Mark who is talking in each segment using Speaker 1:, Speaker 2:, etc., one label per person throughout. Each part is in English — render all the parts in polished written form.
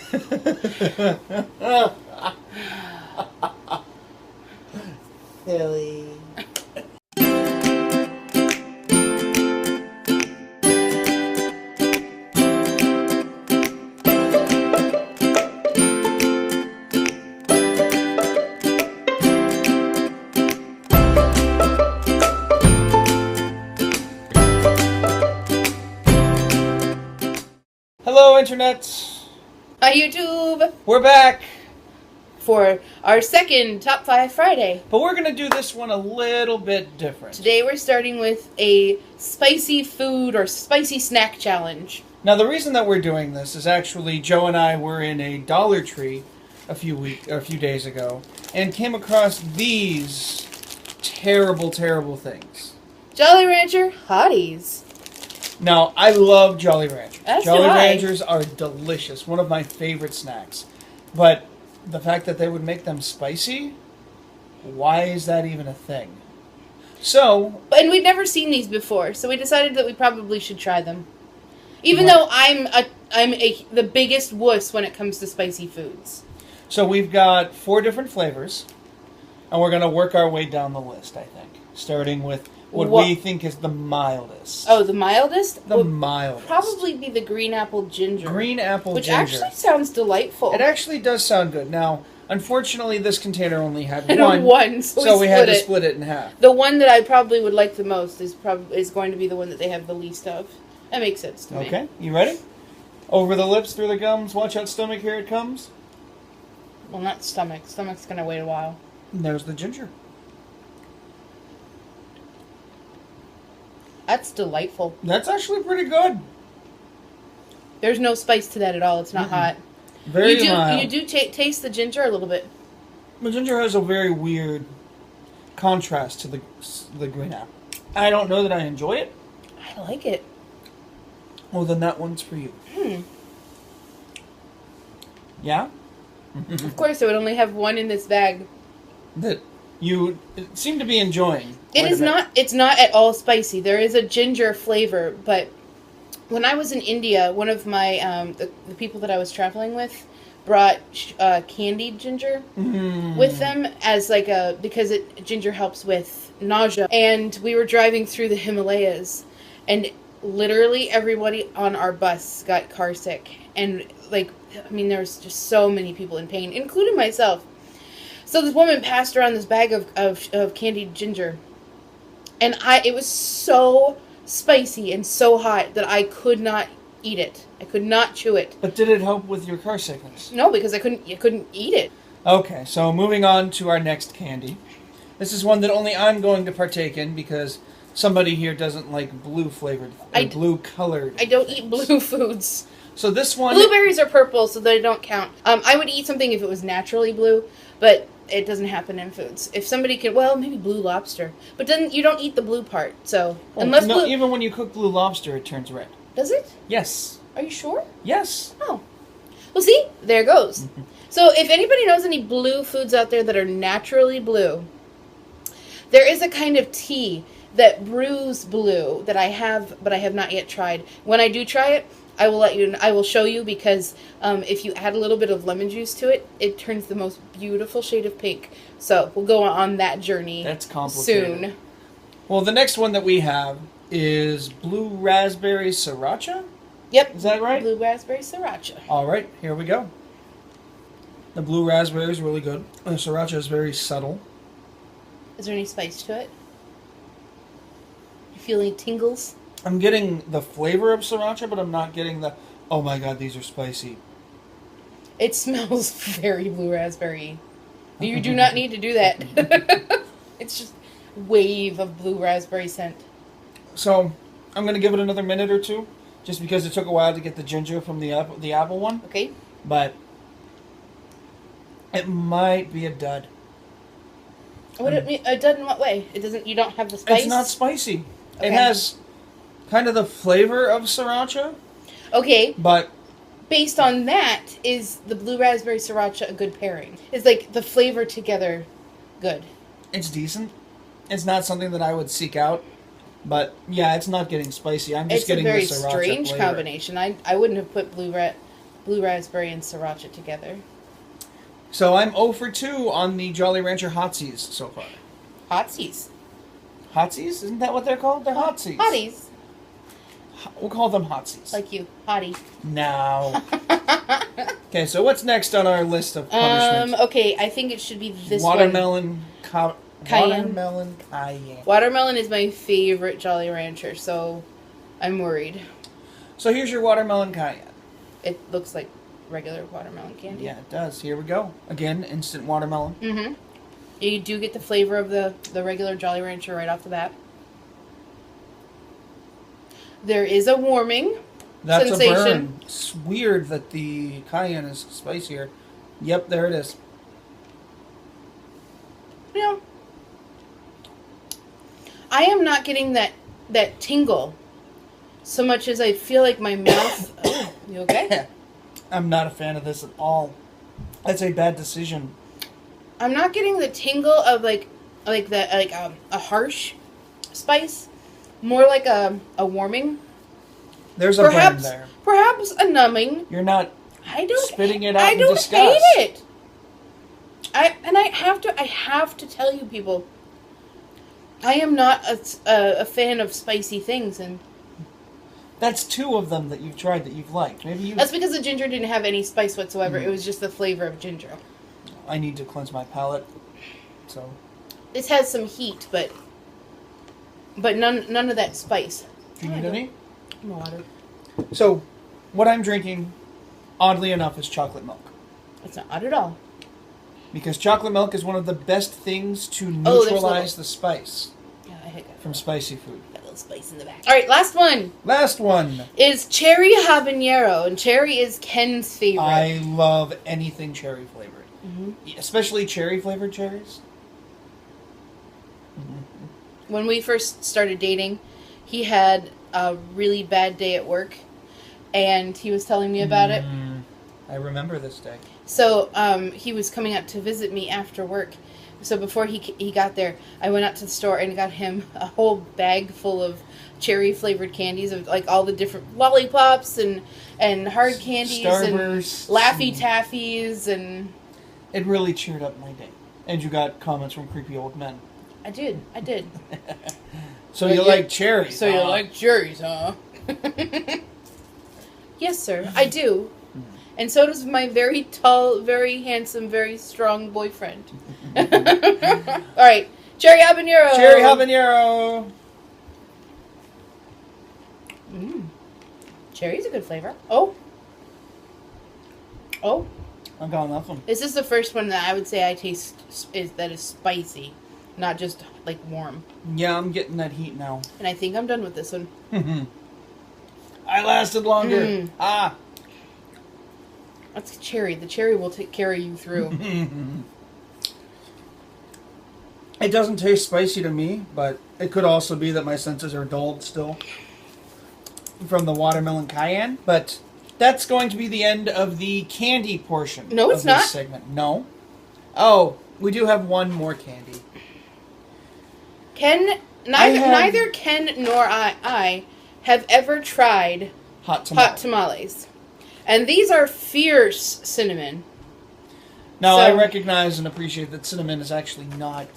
Speaker 1: Silly.
Speaker 2: Hello, Internet.
Speaker 3: Hi, YouTube,
Speaker 2: We're back.
Speaker 3: for our second Top 5 Friday.
Speaker 2: But we're going to do this one a little bit different.
Speaker 3: Today we're starting with a spicy food or spicy snack challenge.
Speaker 2: Now, the reason that we're doing this is actually Joe and I were in a Dollar Tree a few days ago and came across these terrible, terrible things.
Speaker 3: Jolly Rancher Hotties.
Speaker 2: Now, I love Jolly Ranchers.
Speaker 3: As do
Speaker 2: Jolly
Speaker 3: I.
Speaker 2: Ranchers are delicious. One of my favorite snacks. But the fact that they would make them spicy, why is that even a thing? So,
Speaker 3: And we'd never seen these before, so we decided that we probably should try them. Even
Speaker 2: Right.
Speaker 3: though I'm the biggest wuss when it comes to spicy foods.
Speaker 2: so we've got 4 different flavors, and we're going to work our way down the list, I think. Starting with what we think is the mildest.
Speaker 3: Oh, the mildest?
Speaker 2: The
Speaker 3: would
Speaker 2: mildest.
Speaker 3: probably be the green apple ginger.
Speaker 2: Green apple
Speaker 3: which
Speaker 2: ginger.
Speaker 3: actually sounds delightful.
Speaker 2: It actually does sound good. Now, unfortunately, this container only had
Speaker 3: And
Speaker 2: one.
Speaker 3: one, so
Speaker 2: we had to split it in half.
Speaker 3: The one that I probably would like the most is going to be the one that they have the least of. That makes sense to me.
Speaker 2: Okay, you ready? Over the lips, through the gums. Watch out, stomach. Here it comes.
Speaker 3: Well, not stomach. Stomach's gonna wait a while.
Speaker 2: And there's the ginger.
Speaker 3: That's delightful.
Speaker 2: That's actually pretty good.
Speaker 3: There's no spice to that at all. It's not hot.
Speaker 2: Very mild.
Speaker 3: You do taste the ginger a little bit.
Speaker 2: The ginger has a very weird contrast to the green apple. I don't know that I enjoy it.
Speaker 3: I like it.
Speaker 2: Well, then that one's for you. Yeah?
Speaker 3: Of course, I would only have one in this bag.
Speaker 2: That you seem to be enjoying.
Speaker 3: It's not at all spicy. There is a ginger flavor, but when I was in India, one of my the people that I was traveling with brought candied ginger with them as because ginger helps with nausea. And we were driving through the Himalayas, and literally everybody on our bus got car sick. And there was just so many people in pain, including myself. So this woman passed around this bag of candied ginger, and it was so spicy and so hot that I could not eat it. I could not chew it.
Speaker 2: But did it help with your car sickness?
Speaker 3: No, because I couldn't eat it.
Speaker 2: Okay, so moving on to our next candy. This is one that only I'm going to partake in because somebody here doesn't like blue colored.
Speaker 3: I don't eat blue foods.
Speaker 2: So this one,
Speaker 3: Blueberries are purple, so they don't count. I would eat something if it was naturally blue, but it doesn't happen in foods. If somebody could, maybe blue lobster, but then you don't eat the blue part. So
Speaker 2: even when you cook blue lobster, it turns red.
Speaker 3: Does it?
Speaker 2: Yes.
Speaker 3: Are you sure?
Speaker 2: Yes.
Speaker 3: Oh. Well, see? There goes. So if anybody knows any blue foods out there that are naturally blue, there is a kind of tea that brews blue that I have, but I have not yet tried. When I do try it, I will show you because if you add a little bit of lemon juice to it, it turns the most beautiful shade of pink. So we'll go on that journey.
Speaker 2: That's complicated.
Speaker 3: Soon.
Speaker 2: Well, the next one that we have is blue raspberry sriracha.
Speaker 3: Yep.
Speaker 2: Is that right?
Speaker 3: Blue raspberry sriracha.
Speaker 2: All right, here we go. The blue raspberry is really good. The sriracha is very subtle.
Speaker 3: Is there any spice to it? You feel any tingles?
Speaker 2: I'm getting the flavor of sriracha, but I'm not getting the, oh my god, these are spicy.
Speaker 3: It smells very blue raspberry. You do not need to do that. It's just a wave of blue raspberry scent.
Speaker 2: So, I'm going to give it another minute or two, just because it took a while to get the ginger from the apple one.
Speaker 3: Okay.
Speaker 2: But it might be a dud.
Speaker 3: What it does in what way? It doesn't. You don't have the spice.
Speaker 2: It's not spicy.
Speaker 3: Okay.
Speaker 2: It has kind of the flavor of sriracha.
Speaker 3: Okay.
Speaker 2: But
Speaker 3: based on that, is the blue raspberry sriracha a good pairing? Is like the flavor together good?
Speaker 2: It's decent. It's not something that I would seek out. But yeah, it's not getting spicy. I'm just getting the sriracha
Speaker 3: It's a very strange
Speaker 2: flavor.
Speaker 3: combination. I wouldn't have put blue blue raspberry and sriracha together.
Speaker 2: So I'm 0 for 2 on the Jolly Rancher Hotsies so far.
Speaker 3: Hotsies.
Speaker 2: Hotsies? Isn't that what they're called? They're Hotsies.
Speaker 3: Hotties.
Speaker 2: We'll call them Hotsies.
Speaker 3: Like you. Hottie.
Speaker 2: No. Okay, so what's next on our list of punishments?
Speaker 3: Okay, I think it should be this
Speaker 2: Watermelon
Speaker 3: Cayenne.
Speaker 2: Watermelon cayenne.
Speaker 3: Watermelon is my favorite Jolly Rancher, so I'm worried.
Speaker 2: So here's your watermelon cayenne.
Speaker 3: It looks like regular watermelon candy.
Speaker 2: Yeah, it does. Here we go. Again, instant watermelon.
Speaker 3: Mm-hmm. You do get the flavor of the regular Jolly Rancher right off the bat. There is a warming
Speaker 2: That's
Speaker 3: sensation.
Speaker 2: a burn. It's weird that the cayenne is spicier. Yep, there it is.
Speaker 3: Yeah. I am not getting that tingle so much as I feel like my mouth... Oh, you okay?
Speaker 2: I'm not a fan of this at all. That's a bad decision.
Speaker 3: I'm not getting the tingle of like a harsh spice, more like a warming.
Speaker 2: There's a burn there.
Speaker 3: Perhaps a numbing.
Speaker 2: You're not spitting it out in disgust.
Speaker 3: I don't hate it. I have to tell you people, I am not a fan of spicy things, and
Speaker 2: that's 2 of them that you've tried that you've liked.
Speaker 3: That's because the ginger didn't have any spice whatsoever. It was just the flavor of ginger.
Speaker 2: I need to cleanse my palate. So
Speaker 3: this has some heat, but none of that spice.
Speaker 2: do you need any?
Speaker 3: No water.
Speaker 2: So, what I'm drinking, oddly enough, is chocolate milk.
Speaker 3: It's not odd at all.
Speaker 2: Because chocolate milk is one of the best things to
Speaker 3: there's
Speaker 2: neutralize the spice
Speaker 3: Yeah, I hiccup.
Speaker 2: from spicy food.
Speaker 3: Got a little spice in the back. All right, last one
Speaker 2: Last one.
Speaker 3: is cherry habanero, and cherry is Ken's favorite.
Speaker 2: I love anything cherry flavored.
Speaker 3: Mm-hmm.
Speaker 2: Especially cherry flavored cherries.
Speaker 3: When we first started dating, he had a really bad day at work, and he was telling me about it.
Speaker 2: I remember this day.
Speaker 3: So he was coming out to visit me after work. So before he got there, I went out to the store and got him a whole bag full of cherry flavored candies of like all the different lollipops and hard candies
Speaker 2: Starbursts
Speaker 3: and Laffy Taffies and.
Speaker 2: It really cheered up my day. And you got comments from creepy old men.
Speaker 3: I did.
Speaker 2: So you like cherries?
Speaker 3: So you like cherries, huh? Yes, sir. I do. And so does my very tall, very handsome, very strong boyfriend. All right. Cherry habanero.
Speaker 2: Cherry habanero.
Speaker 3: Cherry's a good flavor. Oh.
Speaker 2: I'm going that one.
Speaker 3: This is the first one that I would say I taste that is spicy, not just like warm.
Speaker 2: Yeah, I'm getting that heat now.
Speaker 3: And I think I'm done with this one.
Speaker 2: I lasted longer.
Speaker 3: That's cherry. The cherry will carry you through.
Speaker 2: It doesn't taste spicy to me, but it could also be that my senses are dulled still from the watermelon cayenne. But that's going to be the end of the candy portion
Speaker 3: No, it's
Speaker 2: of this
Speaker 3: not.
Speaker 2: segment. No. Oh, we do have one more candy.
Speaker 3: Neither Ken nor I have ever tried
Speaker 2: Hot tamales.
Speaker 3: hot tamales. And these are fierce cinnamon.
Speaker 2: Now,
Speaker 3: So-
Speaker 2: I recognize and appreciate that cinnamon is actually not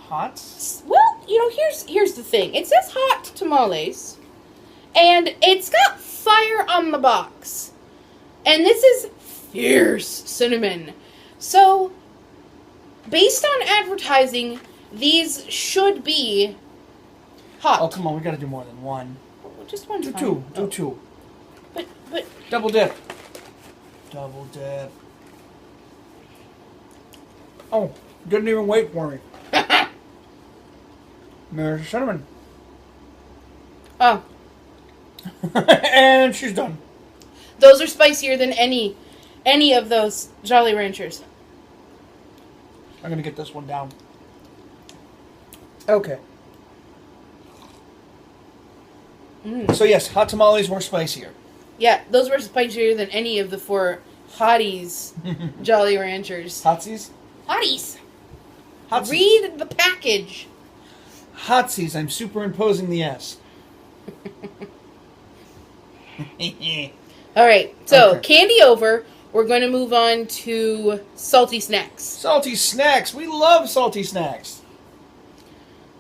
Speaker 2: hot.
Speaker 3: Well, here's the thing. It says hot tamales, and it's got fire on the box. And this is fierce cinnamon. So, based on advertising, these should be hot.
Speaker 2: Oh, come on, we gotta do more than one.
Speaker 3: Just one.
Speaker 2: Do
Speaker 3: time.
Speaker 2: two.
Speaker 3: Oh.
Speaker 2: Do two.
Speaker 3: But
Speaker 2: Double dip. Double dip. Oh, didn't even wait for me. There's cinnamon.
Speaker 3: oh,
Speaker 2: And she's done.
Speaker 3: those are spicier than any of those Jolly Ranchers.
Speaker 2: I'm gonna get this one down. Okay. So yes, hot tamales were spicier.
Speaker 3: Yeah, those were spicier than any of the 4 Hotties Jolly Ranchers.
Speaker 2: Hotsies?
Speaker 3: Hotties!
Speaker 2: Hotsies.
Speaker 3: Read the package.
Speaker 2: Hotsies, I'm superimposing the S.
Speaker 3: All right, so
Speaker 2: Okay.
Speaker 3: candy over. We're going to move on to salty snacks.
Speaker 2: Salty snacks. We love salty snacks.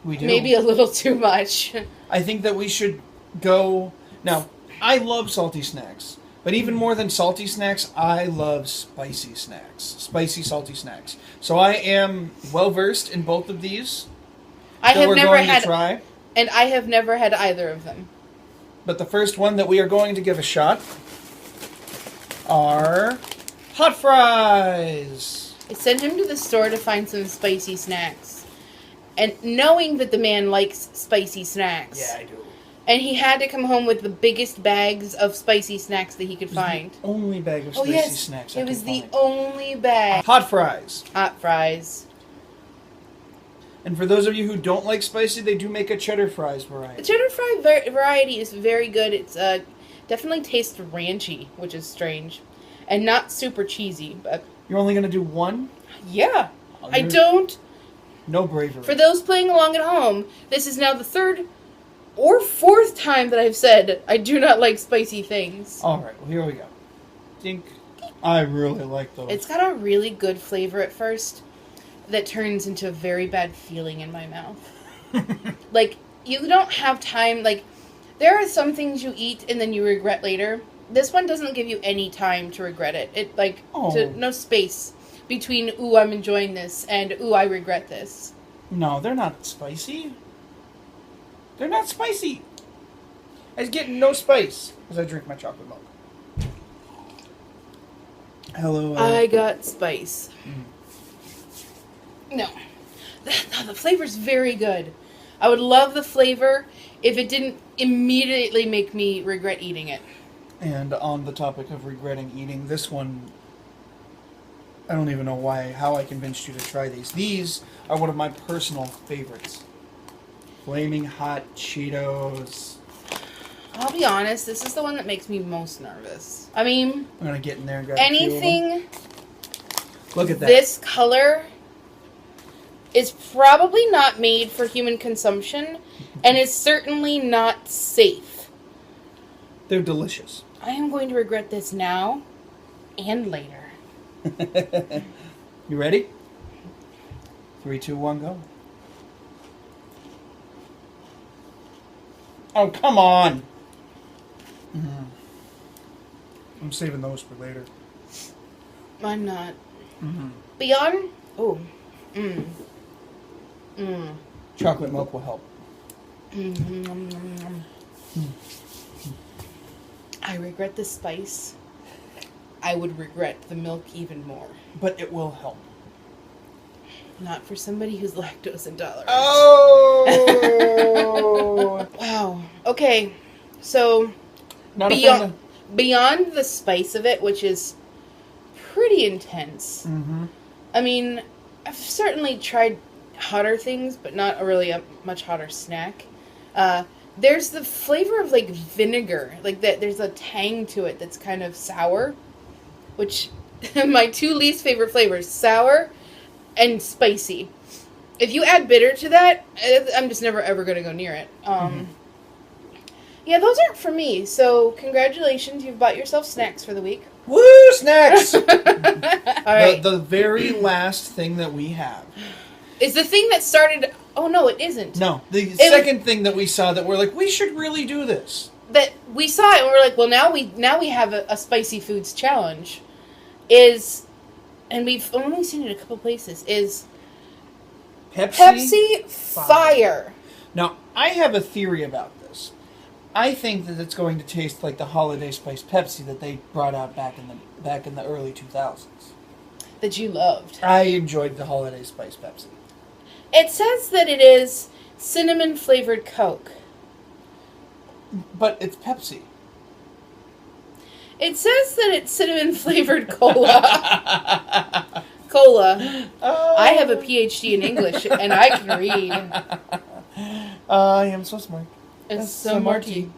Speaker 2: We do.
Speaker 3: Maybe a little too much.
Speaker 2: I think that we should go... Now, I love salty snacks. But even more than salty snacks, I love spicy snacks. Spicy, salty snacks. So I am well-versed in both of these.
Speaker 3: I
Speaker 2: that
Speaker 3: have
Speaker 2: we're
Speaker 3: never
Speaker 2: going
Speaker 3: had,
Speaker 2: to try.
Speaker 3: and I have never had either of them.
Speaker 2: But the first one that we are going to give a shot are hot fries.
Speaker 3: I sent him to the store to find some spicy snacks. And knowing that the man likes spicy snacks.
Speaker 2: Yeah, I do.
Speaker 3: And he had to come home with the biggest bags of spicy snacks that he could find.
Speaker 2: The only bag of
Speaker 3: Oh
Speaker 2: spicy
Speaker 3: yes,
Speaker 2: snacks I
Speaker 3: it was
Speaker 2: could
Speaker 3: the
Speaker 2: find.
Speaker 3: only bag.
Speaker 2: Hot fries.
Speaker 3: Hot fries.
Speaker 2: And for those of you who don't like spicy, they do make a cheddar fries
Speaker 3: The
Speaker 2: variety.
Speaker 3: cheddar fry variety is very good. It's definitely tastes ranchy, which is strange. And not super cheesy, but
Speaker 2: You're only going to do one?
Speaker 3: yeah.
Speaker 2: Oh,
Speaker 3: I
Speaker 2: you're-
Speaker 3: don't.
Speaker 2: No bravery.
Speaker 3: For those playing along at home, this is now the third or fourth time that I've said I do not like spicy things.
Speaker 2: Alright, well, here we go. Think. I really like those.
Speaker 3: It's got a really good flavor at first that turns into a very bad feeling in my mouth. Like, you don't have time. Like, there are some things you eat and then you regret later. This one doesn't give you any time to regret it. It, like, no space between, ooh, I'm enjoying this, and ooh, I regret this.
Speaker 2: No, they're not spicy. They're not spicy. I get no spice as I drink my chocolate milk. Hello.
Speaker 3: I got spice. No. The flavor's very good. I would love the flavor if it didn't immediately make me regret eating it.
Speaker 2: And on the topic of regretting eating, this one, I don't even know how I convinced you to try these. These are one of my personal favorites. Flaming Hot Cheetos.
Speaker 3: I'll be honest, this is the one that makes me most nervous. I mean,
Speaker 2: I'm going to get in there and grab a few of them.
Speaker 3: anything
Speaker 2: Look at that.
Speaker 3: this color is probably not made for human consumption and is certainly not safe.
Speaker 2: They're delicious.
Speaker 3: I am going to regret this now and later.
Speaker 2: You ready? 3, 2, 1, go. Oh, come on! I'm saving those for later.
Speaker 3: I'm not. Beyond... Oh.
Speaker 2: Chocolate milk will help.
Speaker 3: I regret the spice. I would regret the milk even more.
Speaker 2: But it will help.
Speaker 3: Not for somebody who's lactose intolerant.
Speaker 2: Oh!
Speaker 3: Wow. Okay. So,
Speaker 2: Not a fan
Speaker 3: beyond the spice of it, which is pretty intense.
Speaker 2: Mm-hmm.
Speaker 3: I mean, I've certainly tried hotter things, but not really a much hotter snack. There's the flavor of, like, vinegar. Like, there's a tang to it that's kind of sour. Which, my two least favorite flavors, sour and spicy. If you add bitter to that, I'm just never ever going to go near it. Yeah, those aren't for me. So, congratulations, you've bought yourself snacks for the week.
Speaker 2: Woo! Snacks!
Speaker 3: All right.
Speaker 2: The very last thing that we have.
Speaker 3: Is the thing that started... Oh, no, it isn't.
Speaker 2: No, the second thing that we saw that we're like, we should really do this.
Speaker 3: That we saw it and we're like, well, now we have a spicy foods challenge. Is, and we've only seen it a couple places, is Pepsi Fire.
Speaker 2: Now, I have a theory about this. I think that it's going to taste like the holiday spice Pepsi that they brought out back in the early 2000s.
Speaker 3: That you loved.
Speaker 2: I enjoyed the holiday spice Pepsi.
Speaker 3: It says that it is cinnamon flavored Coke.
Speaker 2: But it's Pepsi.
Speaker 3: It says that it's cinnamon flavored cola. Cola. I have a PhD in English and I can read.
Speaker 2: I am so smart.
Speaker 3: It's so marty.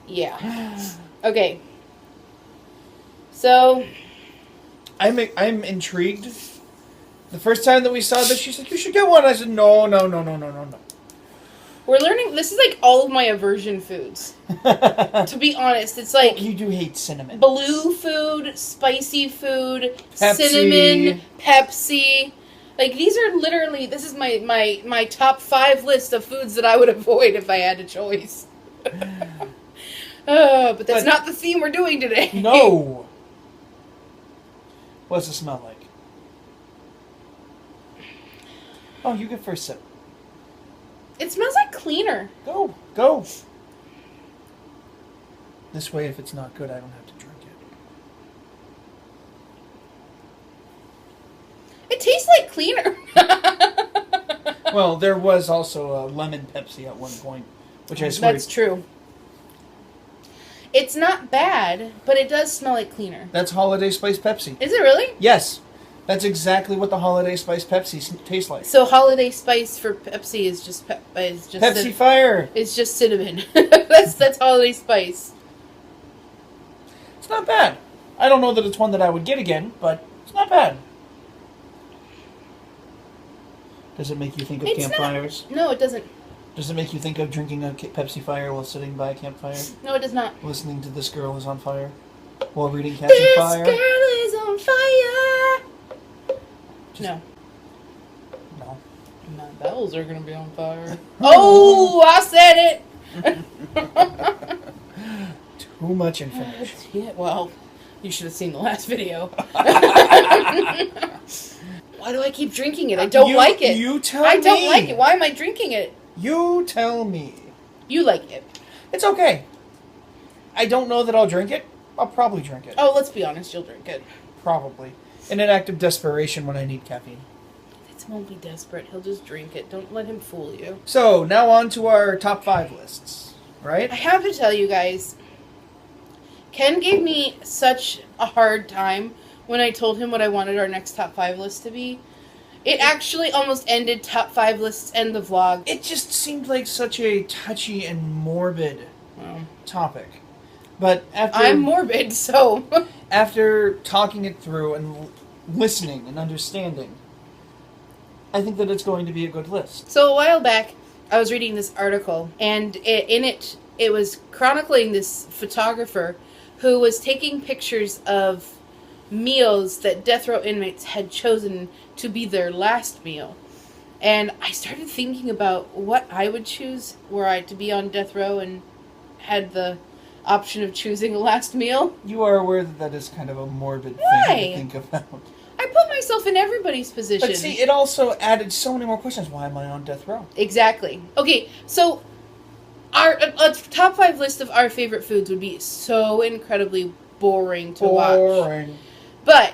Speaker 3: Yeah. Okay. So
Speaker 2: I'm intrigued. The first time that we saw this, she said, "You should get one." I said, "No."
Speaker 3: We're learning. This is like all of my aversion foods. To be honest, it's like
Speaker 2: you do hate cinnamon.
Speaker 3: Blue food, spicy food,
Speaker 2: Pepsi.
Speaker 3: cinnamon, Pepsi. Like these are literally. This is my top 5 list of foods that I would avoid if I had a choice. But that's not the theme we're doing today.
Speaker 2: No. What's it smell like? Oh, you get first sip.
Speaker 3: It smells like cleaner.
Speaker 2: Go. This way, if it's not good, I don't have to drink it.
Speaker 3: It tastes like cleaner.
Speaker 2: Well, there was also a lemon Pepsi at one point, which I swear...
Speaker 3: That's true. It's not bad, but it does smell like cleaner.
Speaker 2: That's Holiday Spice Pepsi.
Speaker 3: Is it really?
Speaker 2: Yes. That's exactly what the Holiday Spice Pepsi tastes like.
Speaker 3: So Holiday Spice for Pepsi is just
Speaker 2: Pepsi Fire.
Speaker 3: It's just cinnamon. that's Holiday Spice.
Speaker 2: It's not bad. I don't know that it's one that I would get again, but it's not bad. Does it make you think of campfires?
Speaker 3: No, it doesn't.
Speaker 2: Does it make you think of drinking a Pepsi Fire while sitting by a campfire?
Speaker 3: No, it does not.
Speaker 2: Listening to This Girl Is on Fire? While reading Catching Fire?
Speaker 3: This girl is on fire! No. My bowels are going to be on fire. Oh, I said it!
Speaker 2: Too much information.
Speaker 3: Yeah, well, you should have seen the last video. Why do I keep drinking it? I don't like it.
Speaker 2: You tell me.
Speaker 3: I don't like it. Why am I drinking it?
Speaker 2: You tell me.
Speaker 3: You like it.
Speaker 2: It's okay. I don't know that I'll drink it. I'll probably drink it.
Speaker 3: Oh, let's be honest. You'll drink it.
Speaker 2: Probably. In an act of desperation when I need caffeine.
Speaker 3: It won't be desperate. He'll just drink it. Don't let him fool you.
Speaker 2: So, now on to our top 5 lists. Right?
Speaker 3: I have to tell you guys, Ken gave me such a hard time when I told him what I wanted our next top 5 list to be. It actually almost ended top 5 lists and the vlog.
Speaker 2: It just seemed like such a touchy and morbid topic. But after...
Speaker 3: I'm morbid, so...
Speaker 2: after talking it through and listening and understanding, I think that it's going to be a good list.
Speaker 3: So a while back, I was reading this article, and in it was chronicling this photographer who was taking pictures of meals that death row inmates had chosen to be their last meal. And I started thinking about what I would choose were I to be on death row and had the option of choosing a last meal.
Speaker 2: You are aware that that is kind of a morbid thing to think about.
Speaker 3: I put myself in everybody's position.
Speaker 2: But see, it also added so many more questions. Why am I on death row?
Speaker 3: Exactly. Okay, so our top 5 list of our favorite foods would be so incredibly boring to watch. But,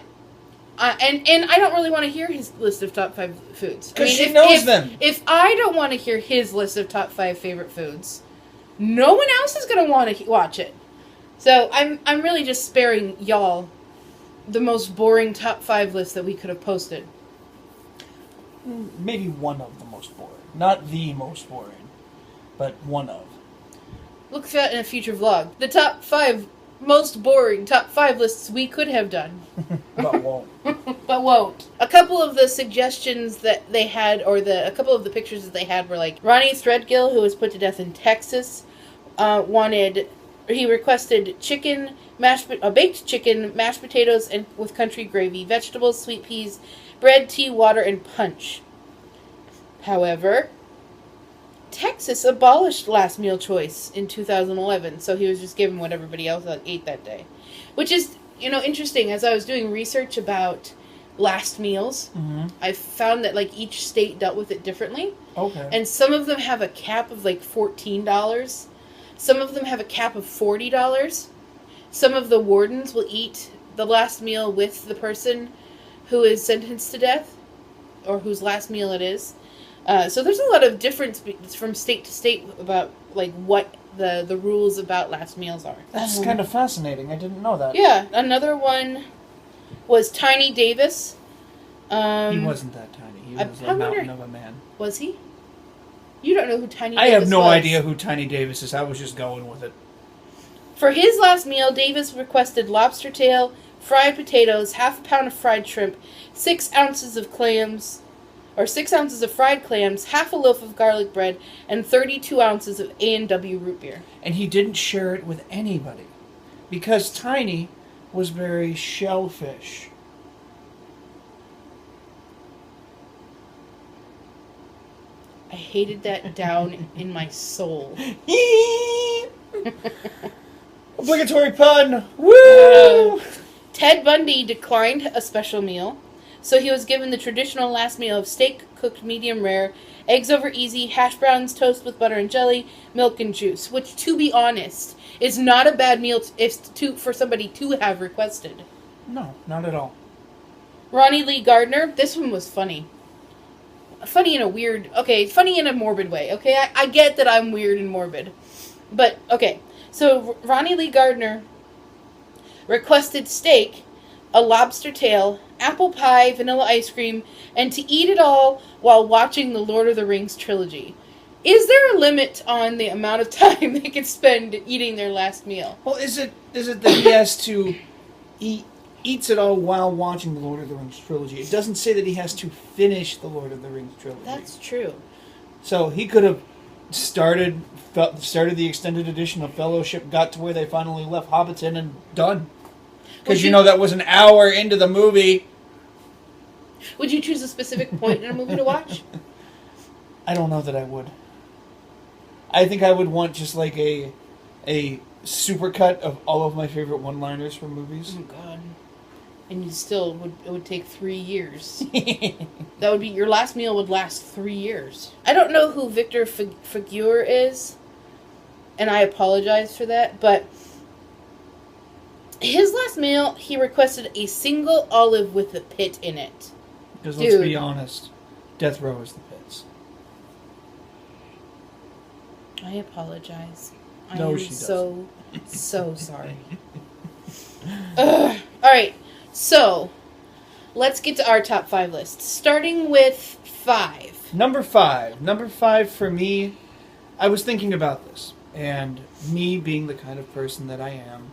Speaker 3: and I don't really want to hear his list of top 5 foods.
Speaker 2: Because she knows them.
Speaker 3: If I don't want to hear his list of top 5 favorite foods, no one else is going to want to watch it. So I'm really just sparing y'all the most boring top 5 list that we could have posted.
Speaker 2: Maybe one of the most boring. Not the most boring, but one of.
Speaker 3: Look for that in a future vlog. The top 5 most boring top 5 lists we could have done.
Speaker 2: But won't.
Speaker 3: But won't. A couple of the suggestions that they had, or a couple of the pictures that they had were like Ronnie Threadgill, who was put to death in Texas, he requested baked chicken, mashed potatoes and with country gravy, vegetables, sweet peas, bread, tea, water, and punch. However, Texas abolished last meal choice in 2011, so he was just given what everybody else ate that day. Which is, interesting. As I was doing research about last meals, I found that each state dealt with it differently.
Speaker 2: Okay.
Speaker 3: And some of them have a cap of $14. Some of them have a cap of $40. Some of the wardens will eat the last meal with the person who is sentenced to death, or whose last meal it is. So there's a lot of difference from state to state about what the rules about last meals are.
Speaker 2: That's kind of fascinating. I didn't know that.
Speaker 3: Yeah, another one was Tiny Davis.
Speaker 2: He wasn't that tiny. He was a mountain of a man.
Speaker 3: Was he? You don't know who Tiny Davis
Speaker 2: I have no
Speaker 3: was.
Speaker 2: idea who Tiny Davis is. I was just going with it.
Speaker 3: For his last meal, Davis requested lobster tail, fried potatoes, half a pound of fried shrimp, 6 ounces of clams, or 6 ounces of fried clams, half a loaf of garlic bread, and 32 ounces of A&W root beer.
Speaker 2: And he didn't share it with anybody because Tiny was very shellfish.
Speaker 3: I hated that down in my soul.
Speaker 2: Obligatory pun. Woo!
Speaker 3: Ted Bundy declined a special meal, so he was given the traditional last meal of steak cooked medium rare, eggs over easy, hash browns, toast with butter and jelly, milk and juice, which, to be honest, is not a bad meal for somebody to have requested.
Speaker 2: No, not at all.
Speaker 3: Ronnie Lee Gardner, this one was funny. Funny in a morbid way, okay? I get that I'm weird and morbid. But, okay, so Ronnie Lee Gardner requested steak, a lobster tail, apple pie, vanilla ice cream, and to eat it all while watching the Lord of the Rings trilogy. Is there a limit on the amount of time they could spend eating their last meal?
Speaker 2: Well, is it that he has to eats it all while watching the Lord of the Rings trilogy? It doesn't say that he has to finish the Lord of the Rings trilogy.
Speaker 3: That's true.
Speaker 2: So he could have started the extended edition of Fellowship, got to where they finally left Hobbiton, and done. Because that was an hour into the movie.
Speaker 3: Would you choose a specific point in a movie to watch?
Speaker 2: I don't know that I would. I think I would want just like a supercut of all of my favorite one-liners from movies.
Speaker 3: Oh God! And it would take 3 years. That would be your last meal would last 3 years. I don't know who Victor Figuer is, and I apologize for that, but his last meal, he requested a single olive with a pit in it.
Speaker 2: Because let's be honest, death row is the pits.
Speaker 3: I apologize.
Speaker 2: No,
Speaker 3: she doesn't. So sorry.
Speaker 2: Ugh.
Speaker 3: All right, so let's get to our top 5 list. Starting with 5.
Speaker 2: Number 5. Number 5 for me, I was thinking about this, and me being the kind of person that I am,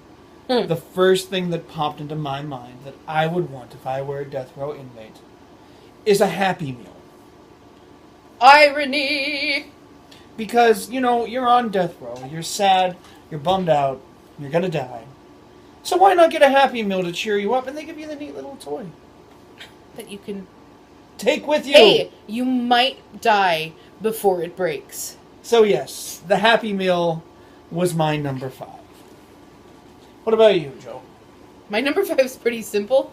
Speaker 2: the first thing that popped into my mind that I would want if I were a death row inmate is a Happy Meal.
Speaker 3: Irony!
Speaker 2: Because, you're on death row, you're sad, you're bummed out, you're gonna die. So why not get a Happy Meal to cheer you up, and they give you the neat little toy
Speaker 3: that you can
Speaker 2: take with you.
Speaker 3: Hey, you might die before it breaks.
Speaker 2: So yes, the Happy Meal was my number 5. What about you, Joe?
Speaker 3: My number 5 is pretty simple.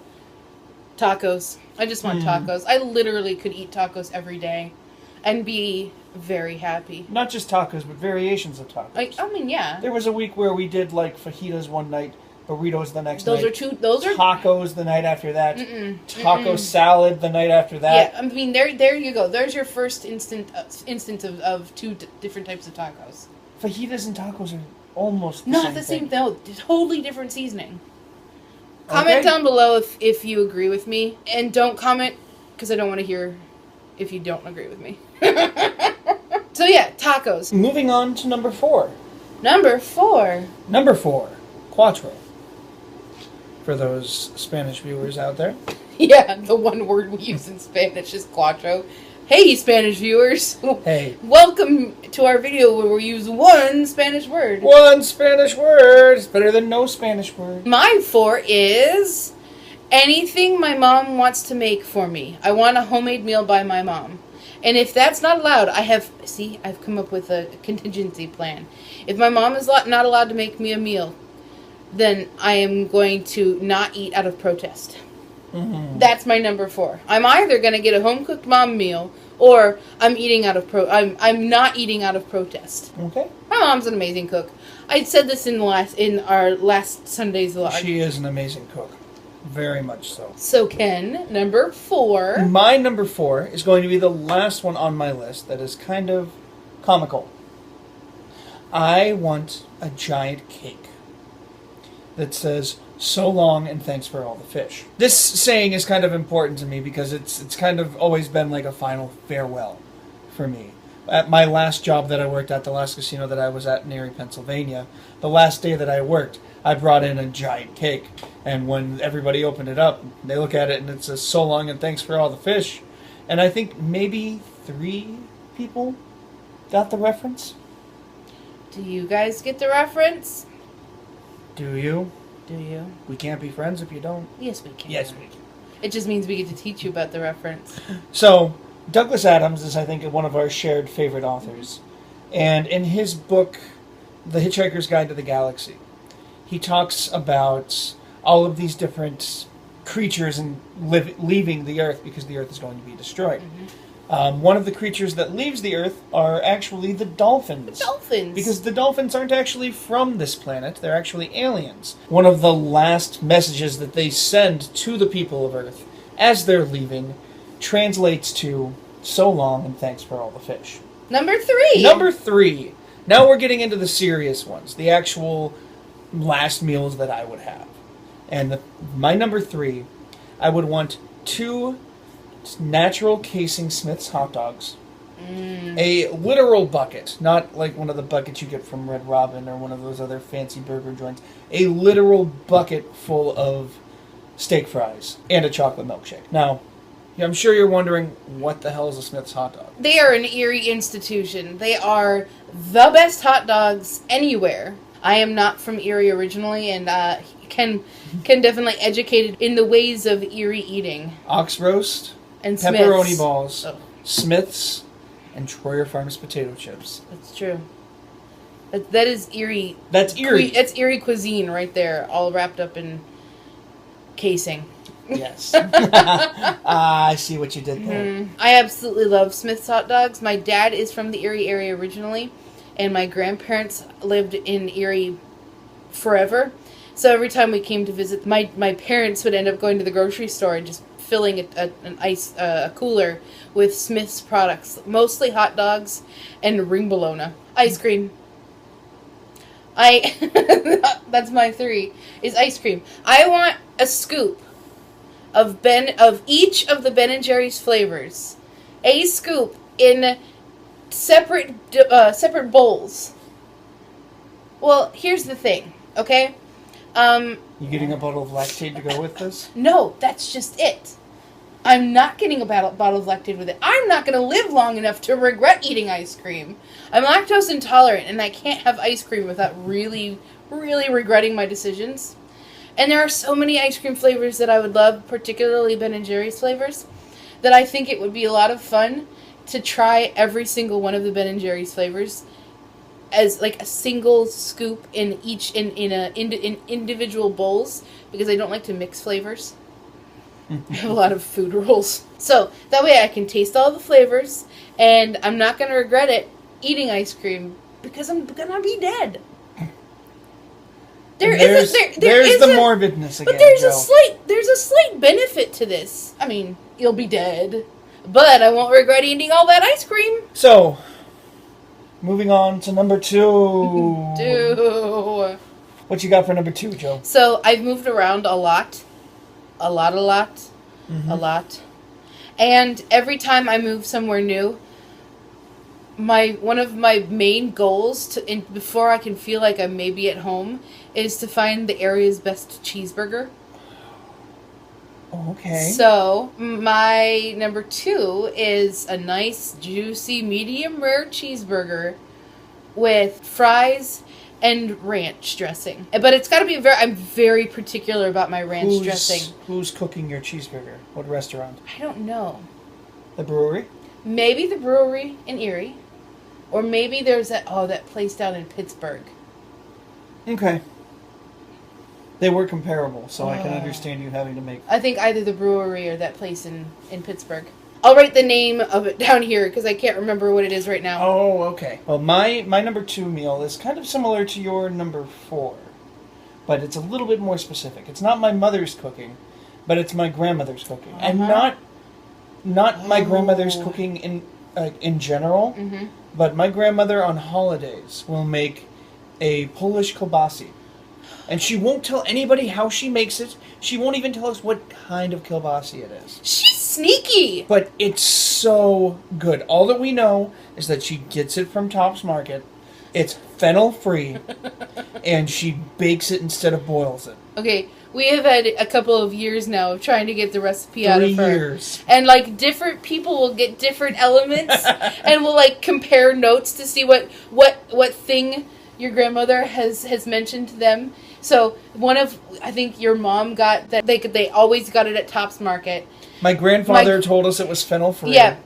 Speaker 3: Tacos. I just want tacos. I literally could eat tacos every day and be very happy.
Speaker 2: Not just tacos, but variations of tacos.
Speaker 3: I mean, yeah.
Speaker 2: There was a week where we did like fajitas one night, burritos the next night.
Speaker 3: Those are
Speaker 2: tacos the night after that. Taco salad the night after that.
Speaker 3: Yeah, I mean, there you go. There's your first instance of two different types of tacos.
Speaker 2: Fajitas and tacos are almost the
Speaker 3: Not
Speaker 2: same thing.
Speaker 3: No, totally different seasening. Comment down below if you agree with me, and don't comment because I don't want to hear if you don't agree with me. So yeah, tacos.
Speaker 2: Moving on to number 4.
Speaker 3: Number 4,
Speaker 2: Cuatro. For those Spanish viewers out there.
Speaker 3: Yeah, the one word we use in Spanish is cuatro. Hey, Spanish viewers.
Speaker 2: Hey.
Speaker 3: Welcome to our video where we use one Spanish word.
Speaker 2: One Spanish word. It's better than no Spanish word.
Speaker 3: My 4 is anything my mom wants to make for me. I want a homemade meal by my mom. And if that's not allowed, I've come up with a contingency plan. If my mom is not allowed to make me a meal, then I am going to not eat out of protest. Mm-hmm. That's my number 4. I'm either going to get a home-cooked mom meal, or I'm I'm not eating out of protest.
Speaker 2: Okay.
Speaker 3: My mom's an amazing cook. I said this in our last Sunday's vlog.
Speaker 2: She is an amazing cook. Very much so.
Speaker 3: So, Ken, number 4.
Speaker 2: My number 4 is going to be the last one on my list that is kind of comical. I want a giant cake that says, "So long and thanks for all the fish." This saying is kind of important to me because it's kind of always been like a final farewell for me. At my last job that I worked at, the last casino that I was at in Erie, Pennsylvania, the last day that I worked, I brought in a giant cake. And when everybody opened it up, they look at it and it says, "So long and thanks for all the fish." And I think maybe 3 people got the reference.
Speaker 3: Do you guys get the reference?
Speaker 2: Do you?
Speaker 3: Do you?
Speaker 2: We can't be friends if you don't.
Speaker 3: Yes, we can.
Speaker 2: Yes, we can.
Speaker 3: It just means we get to teach you about the reference.
Speaker 2: So, Douglas Adams is, I think, one of our shared favorite authors. And in his book, The Hitchhiker's Guide to the Galaxy, he talks about all of these different creatures and leaving the Earth because the Earth is going to be destroyed. One of the creatures that leaves the Earth are actually the dolphins.
Speaker 3: The dolphins!
Speaker 2: Because the dolphins aren't actually from this planet, they're actually aliens. One of the last messages that they send to the people of Earth as they're leaving translates to, "So long and thanks for all the fish."
Speaker 3: Number 3!
Speaker 2: Number 3. Now we're getting into the serious ones, the actual last meals that I would have. And my number 3, I would want 2 natural casing Smith's hot dogs. A literal bucket, not like one of the buckets you get from Red Robin or one of those other fancy burger joints. A literal bucket full of steak fries and a chocolate milkshake. Now, I'm sure you're wondering, what the hell is a Smith's hot dog?
Speaker 3: They are an Erie institution. They are the best hot dogs anywhere. I am not from Erie originally, and can definitely educated in the ways of Erie eating.
Speaker 2: Ox roast,
Speaker 3: And
Speaker 2: pepperoni
Speaker 3: Smith's.
Speaker 2: balls,
Speaker 3: Oh.
Speaker 2: Smith's, and Troyer Farms potato chips.
Speaker 3: That's true. That is Erie.
Speaker 2: That's Erie.
Speaker 3: It's Erie cuisine right there, all wrapped up in casing.
Speaker 2: Yes. I see what you did there.
Speaker 3: I absolutely love Smith's hot dogs. My dad is from the Erie area originally, and my grandparents lived in Erie forever. So every time we came to visit, my parents would end up going to the grocery store and just filling a cooler with Smith's products, mostly hot dogs and ring bologna, ice cream. That's my 3 is ice cream. I want a scoop of each of the Ben and Jerry's flavors, a scoop in separate bowls. Well, here's the thing, okay?
Speaker 2: You getting a bottle of lactate to go with this?
Speaker 3: No, that's just it. I'm not getting a bottle of lactate with it. I'm not going to live long enough to regret eating ice cream. I'm lactose intolerant, and I can't have ice cream without really, really regretting my decisions. And there are so many ice cream flavors that I would love, particularly Ben & Jerry's flavors, that I think it would be a lot of fun to try every single one of the Ben & Jerry's flavors as like a single scoop in each in individual bowls, because I don't like to mix flavors. I have a lot of food rules. So that way I can taste all the flavors, and I'm not going to regret it eating ice cream because I'm going to be dead.
Speaker 2: There's the morbidness again.
Speaker 3: But there's
Speaker 2: Joe.
Speaker 3: a slight benefit to this. I mean, you'll be dead, but I won't regret eating all that ice cream.
Speaker 2: So, moving on to number 2.
Speaker 3: Dude.
Speaker 2: What you got for number 2, Joe?
Speaker 3: So I've moved around a lot. And every time I move somewhere new, one of my main goals before I can feel like I'm maybe at home is to find the area's best cheeseburger.
Speaker 2: Okay.
Speaker 3: So my number 2 is a nice, juicy, medium rare cheeseburger with fries and ranch dressing. But it's got to be I'm very particular about my ranch dressing.
Speaker 2: Who's cooking your cheeseburger? What restaurant?
Speaker 3: I don't know.
Speaker 2: The brewery?
Speaker 3: Maybe the brewery in Erie. Or maybe there's that place down in Pittsburgh.
Speaker 2: Okay. They were comparable, so I can understand you having to make...
Speaker 3: I think either the brewery or that place in Pittsburgh. I'll write the name of it down here because I can't remember what it is right now.
Speaker 2: Oh, okay. Well, my number 2 meal is kind of similar to your number 4, but it's a little bit more specific. It's not my mother's cooking, but it's my grandmother's cooking, and not my grandmother's cooking in general, but my grandmother on holidays will make a Polish kielbasa. And she won't tell anybody how she makes it. She won't even tell us what kind of kielbasa it is.
Speaker 3: She's sneaky!
Speaker 2: But it's so good. All that we know is that she gets it from Tops Market. It's fennel-free. And she bakes it instead of boils it.
Speaker 3: Okay, we have had a couple of years now of trying to get the recipe out of her.
Speaker 2: 3 years.
Speaker 3: And, like, different people will get different elements and will, like, compare notes to see what thing your grandmother has mentioned to them. So, I think your mom got that, they always got it at Tops Market.
Speaker 2: My grandfather told us it was fennel-free.
Speaker 3: Yeah.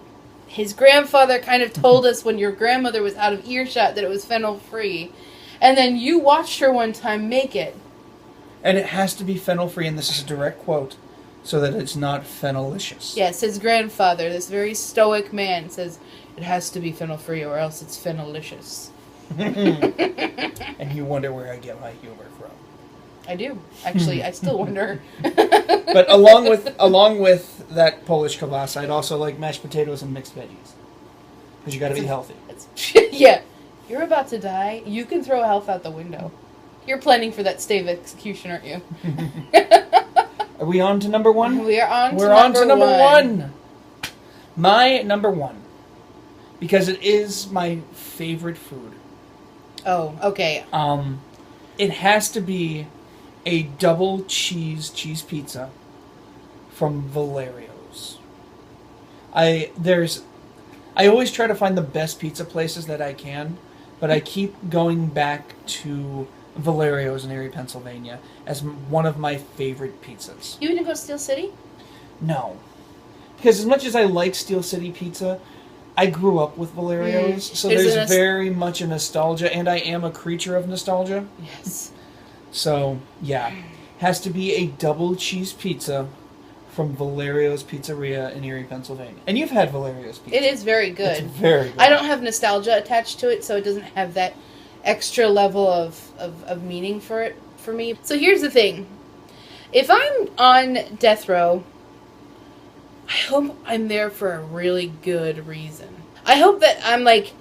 Speaker 3: His grandfather kind of told us when your grandmother was out of earshot that it was fennel-free. And then you watched her one time make it.
Speaker 2: And it has to be fennel-free, and this is a direct quote, so that it's not fennelicious.
Speaker 3: Yes, his grandfather, this very stoic man, says it has to be fennel-free or else it's fennelicious.
Speaker 2: And you wonder where I get my humor from.
Speaker 3: I do. Actually, I still wonder.
Speaker 2: But along with that Polish kielbasa, I'd also like mashed potatoes and mixed veggies. Because you gotta be healthy.
Speaker 3: Yeah. You're about to die. You can throw health out the window. You're planning for that stave execution, aren't you?
Speaker 2: Are we on to number one?
Speaker 3: We are on to
Speaker 2: We're on to number one. My number one. Because it is my favorite food.
Speaker 3: Oh, okay.
Speaker 2: It has to be a double cheese pizza from Valerio's. I always try to find the best pizza places that I can, but I keep going back to Valerio's in Erie, Pennsylvania as one of my favorite pizzas.
Speaker 3: You didn't go to Steel City?
Speaker 2: No. Because as much as I like Steel City pizza, I grew up with Valerio's, so there's very much a nostalgia, and I am a creature of nostalgia.
Speaker 3: Yes.
Speaker 2: So, yeah. Has to be a double cheese pizza from Valerio's Pizzeria in Erie, Pennsylvania. And you've had Valerio's pizza.
Speaker 3: It is very good.
Speaker 2: It's very good.
Speaker 3: I don't have nostalgia attached to it, so it doesn't have that extra level of meaning for me. So here's the thing. If I'm on death row, I hope I'm there for a really good reason. I hope that I'm like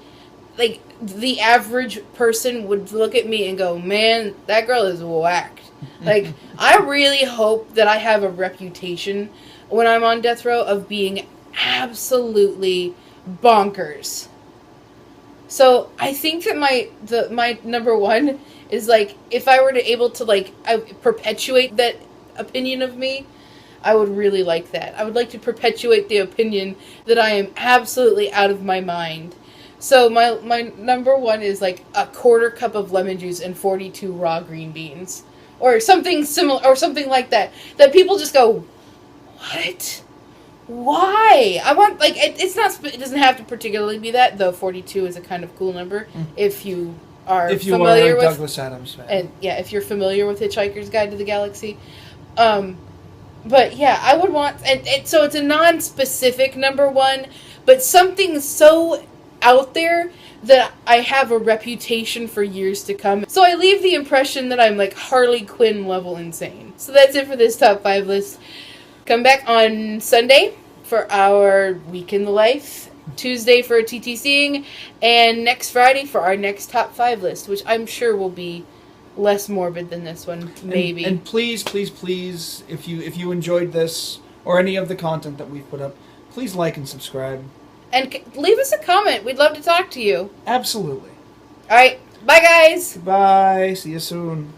Speaker 3: the average person would look at me and go, man, that girl is whacked. Like, I really hope that I have a reputation when I'm on death row of being absolutely bonkers. So I think that my number one is, like, if I were to able to, like, perpetuate that opinion of me, I would really like that. I would like to perpetuate the opinion that I am absolutely out of my mind. So my number one is, like, a quarter cup of lemon juice and 42 raw green beans. Or something similar, or something like that. That people just go, what? Why? I want, like, it doesn't have to particularly be that, though 42 is a kind of cool number if you are familiar with
Speaker 2: Douglas Adams fan.
Speaker 3: And yeah, if you're familiar with Hitchhiker's Guide to the Galaxy. But yeah, I would want, and so it's a non-specific number one, but something so out there that I have a reputation for years to come. So I leave the impression that I'm, like, Harley Quinn level insane. So that's it for this top 5 list. Come back on Sunday for our Week in the Life, Tuesday for TTCing, and next Friday for our next top 5 list, which I'm sure will be less morbid than this one, maybe.
Speaker 2: And please, please, please, if you enjoyed this or any of the content that we've put up, please like and subscribe.
Speaker 3: And leave us a comment. We'd love to talk to you.
Speaker 2: Absolutely.
Speaker 3: All right. Bye, guys.
Speaker 2: Bye. See you soon.